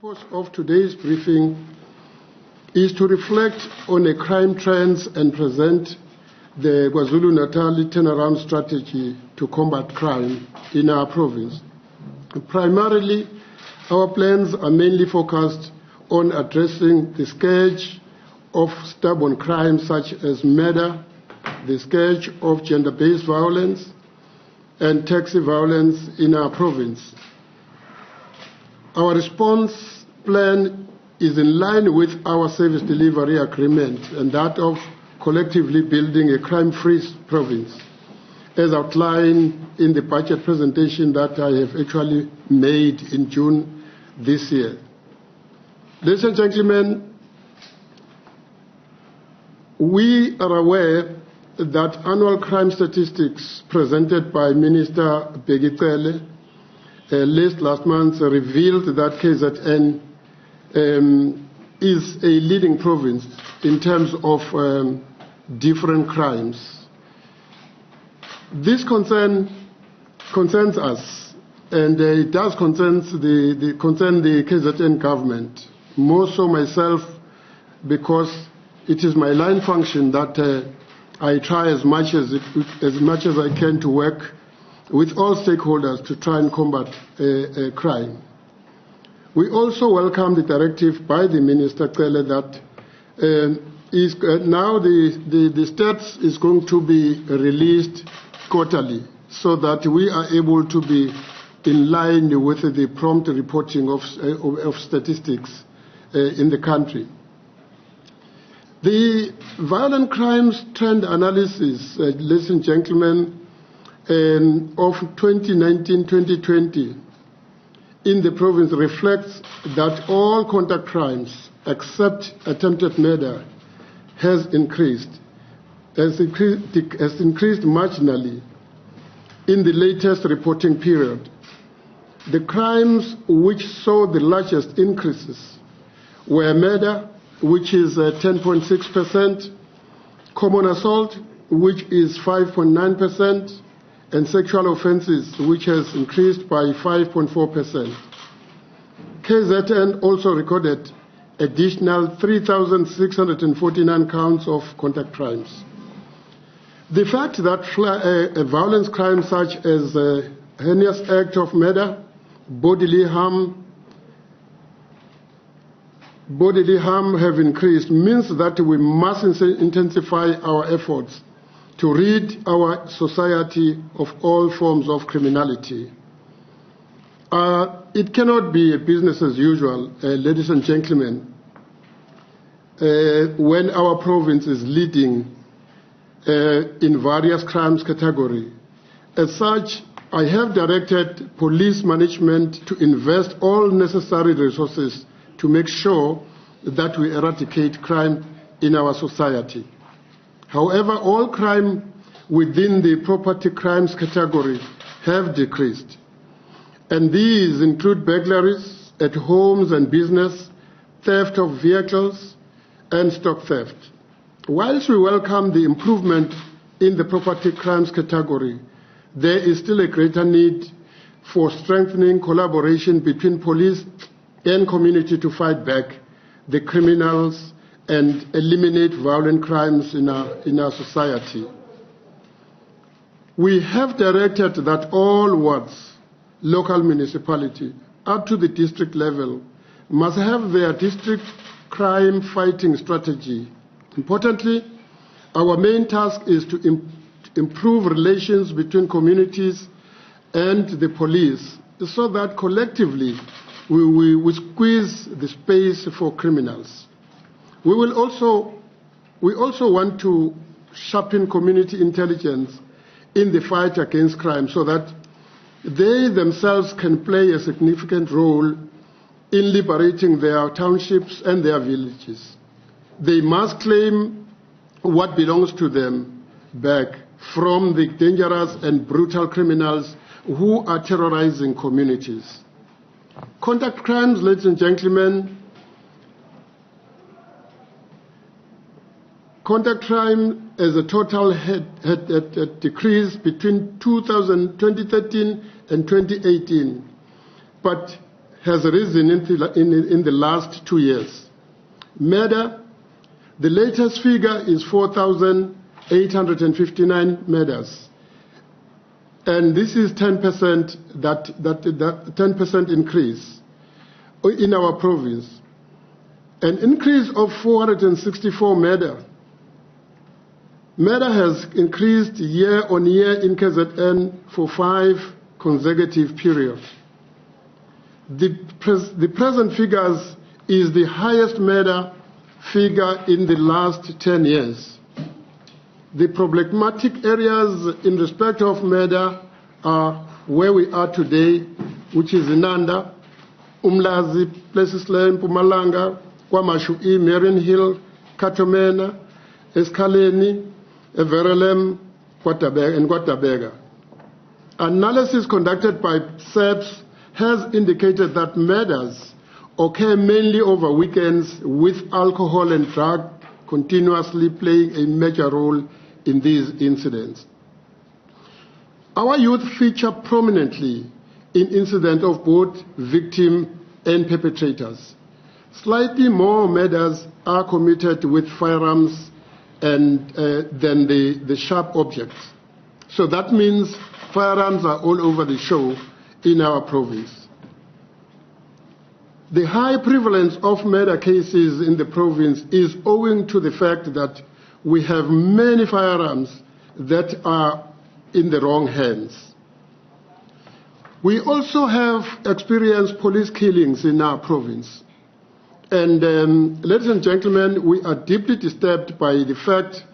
purpose of today's briefing is to reflect on the crime trends and present the KwaZulu-Natal turnaround strategy to combat crime in our province. Primarily, our plans are mainly focused on addressing the scourge of stubborn crimes such as murder, the scourge of gender-based violence, and taxi violence in our province. Our response plan is in line with our service delivery agreement and that of collectively building a crime-free province, as outlined in the budget presentation that I have actually made in June this year. Ladies and gentlemen, we are aware that annual crime statistics presented by Minister Bheki Ntuli last month revealed that KZN is a leading province in terms of different crimes. This concerns us, and it does concern the KZN government, more so myself, because it is my line function that I try as much as I can to work with all stakeholders to try and combat crime. We also welcome the directive by the Minister Ntuli that now the stats is going to be released quarterly, so that we are able to be in line with the prompt reporting of statistics in the country. The violent crimes trend analysis, ladies and gentlemen, of 2019-2020 in the province reflects that all contact crimes except attempted murder has increased marginally in the latest reporting period. The crimes which saw the largest increases were murder, which is 10.6%, common assault, which is 5.9%, and sexual offences, which has increased by 5.4%. KZN also recorded additional 3,649 counts of contact crimes. The fact that violence crimes such as heinous act of murder, bodily harm have increased means that we must intensify our efforts to rid our society of all forms of criminality. It cannot be a business as usual, ladies and gentlemen, when our province is leading in various crimes category. As such, I have directed police management to invest all necessary resources to make sure that we eradicate crime in our society. However, all crime within the property crimes category have decreased, and these include burglaries at homes and business, theft of vehicles, and stock theft. Whilst we welcome the improvement in the property crimes category, there is still a greater need for strengthening collaboration between police and community to fight back the criminals and eliminate violent crimes in our society. We have directed that all wards, local municipality, up to the district level, must have their district crime fighting strategy. Importantly, our main task is to improve relations between communities and the police so that collectively we squeeze the space for criminals. We also want to sharpen community intelligence in the fight against crime so that they themselves can play a significant role in liberating their townships and their villages. They must claim what belongs to them back from the dangerous and brutal criminals who are terrorizing communities. Contact crimes, ladies and gentlemen, contact crime as a total had decreased between 2013 and 2018, but has risen in the last 2 years. Murder, the latest figure is 4,859 murders. And this is 10% 10% increase in our province. An increase of 464 murder. Murder has increased year on year in KZN for 5 consecutive periods. The present figures is the highest murder figure in the last 10 years. The problematic areas in respect of murder are where we are today, which is Inanda, Umlazi, places like Mpumalanga, KwaMashui, Marion Hill, Katomena, Eskaleni, Everelem, and Kwatabega. Analysis conducted by SEPS has indicated that murders occur mainly over weekends, with alcohol and drug continuously playing a major role in these incidents. Our youth feature prominently in incidents of both victim and perpetrators. Slightly more murders are committed with firearms than the sharp objects. So that means firearms are all over the show in our province. The high prevalence of murder cases in the province is owing to the fact that we have many firearms that are in the wrong hands. We also have experienced police killings in our province. And ladies and gentlemen, we are deeply disturbed by the fact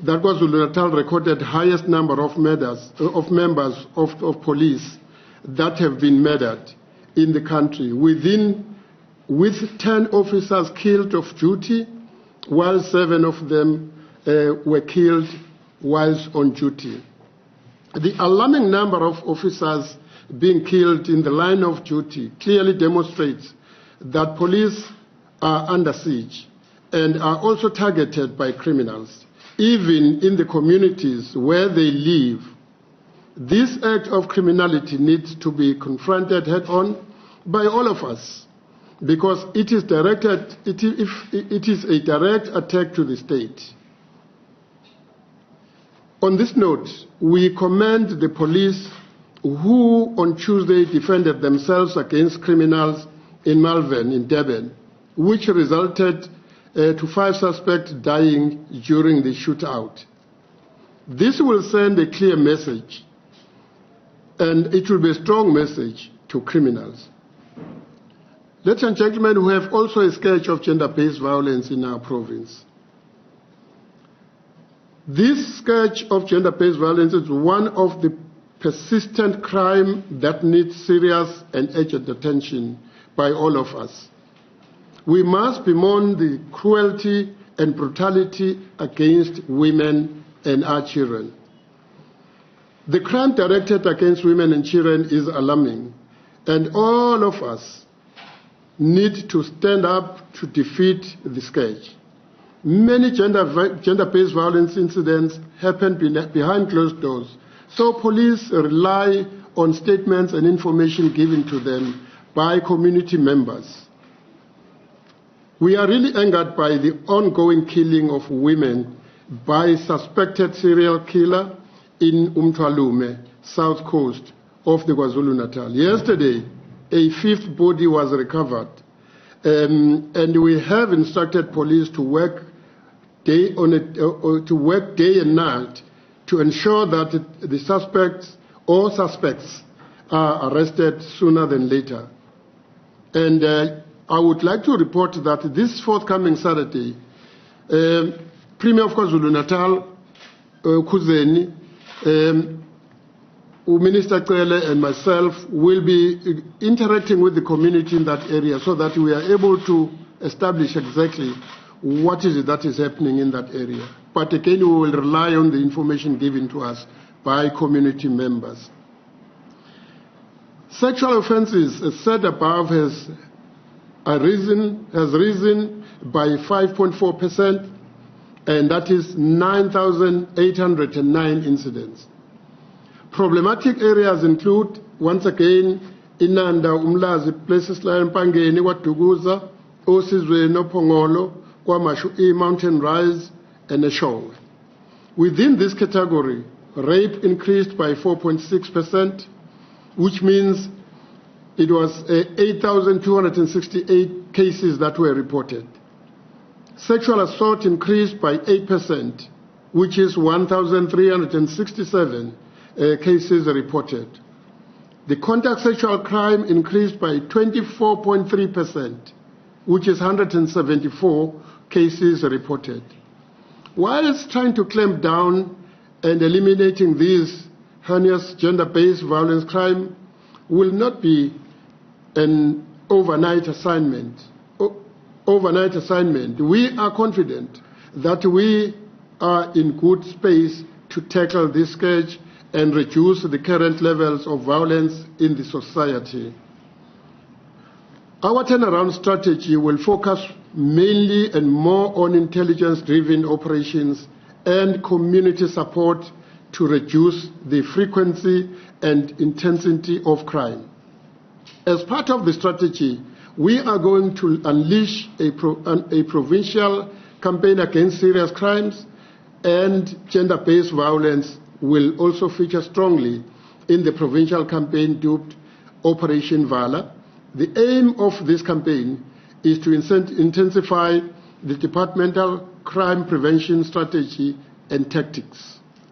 that KwaZulu-Natal recorded highest number of murders of members of police that have been murdered in the country, with 10 officers killed off duty, while 7 of them were killed whilst on duty. The alarming number of officers being killed in the line of duty clearly demonstrates that police are under siege and are also targeted by criminals, even in the communities where they live. This act of criminality needs to be confronted head-on by all of us, because it is a direct attack to the state. On this note, we commend the police who on Tuesday defended themselves against criminals in Malvern, in Durban, which resulted to 5 suspects dying during the shootout. This will send a clear message, and it will be a strong message to criminals. Ladies and gentlemen, we have also a scourge of gender-based violence in our province. This scourge of gender-based violence is one of the persistent crime that needs serious and urgent attention by all of us. We must bemoan the cruelty and brutality against women and our children. The crime directed against women and children is alarming, and all of us need to stand up to defeat the scourge. Many gender-based violence incidents happen behind closed doors, so police rely on statements and information given to them by community members. We are really angered by the ongoing killing of women by suspected serial killer in Mthwalume, south coast of the KwaZulu-Natal. Yesterday, a 5th body was recovered, and we have instructed police to work day and night to ensure that the suspects are arrested sooner than later. And I would like to report that this forthcoming Saturday, Premier of KwaZulu-Natal, Khuzeni, Minister Cele and myself will be interacting with the community in that area so that we are able to establish exactly what is it that is happening in that area. But again, we will rely on the information given to us by community members. Sexual offences, as said above, has risen by 5.4%, and that is 9,809 incidents. Problematic areas include, once again, Inanda, Umlazi, places like Mpangeni, Watuguza, Osizwe, Nopongolo, Kwamashu, Mountain Rise, and Eshowe. Within this category, rape increased by 4.6%, which means it was 8,268 cases that were reported. Sexual assault increased by 8%, which is 1,367 cases reported. The contact sexual crime increased by 24.3%, which is 174 cases reported. Whilst trying to clamp down and eliminating these heinous gender-based violence crime will not be an overnight assignment. We are confident that we are in good space to tackle this scourge and reduce the current levels of violence in the society. Our turnaround strategy will focus mainly and more on intelligence-driven operations and community support to reduce the frequency and intensity of crime. As part of the strategy, we are going to unleash a provincial campaign against serious crimes, and gender-based violence will also feature strongly in the provincial campaign dubbed Operation Vala. The aim of this campaign is to intensify the departmental crime prevention strategy and tactics.